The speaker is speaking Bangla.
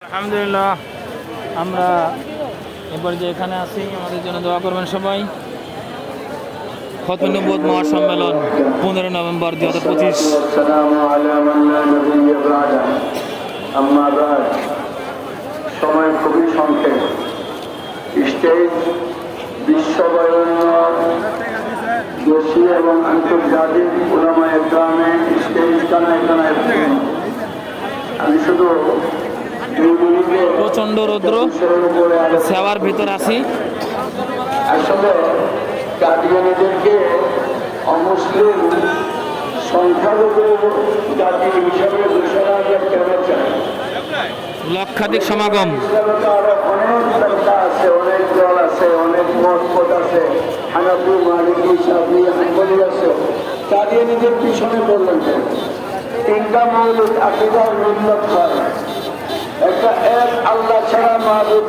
আলহামদুলিল্লাহ, আমরা এবার যে এখানে আছি আমাদের জন্য দোয়া করবেন সবাই। খতমে নবুয়ত মহাসম্মেলন 15 নভেম্বর 2025। সময় খুবই সংক্ষেপ। স্টেজ বিশ্ববরেণ্য দেশীয় এবং আন্তর্জাতিক উলামায়ে কেরামে স্টেজ কানায় কানায়। আমি শুধু প্রচন্ড রৌদ্র, সেওয়ার ভিতর আছি। আসলে কাদিয়ানীদেরকে অমুসলিম সংখ্যালঘু জাতি হিসাবে ঘোষণা কেন চায়? লক্ষাধিক সমাগম। আরো অনেক সংখ্যা আছে, অনেক দল আছে, অনেক মত আছে, হানাফি, মালিকি, শাফি, হাম্বলি আছে। কাদিয়ানীদের পিছনে পড়লেন কেন? তিনটা মৌলিক আকীদার মিল্লত হয়। একটা এক আল্লাহ ছাড়া মাবুদ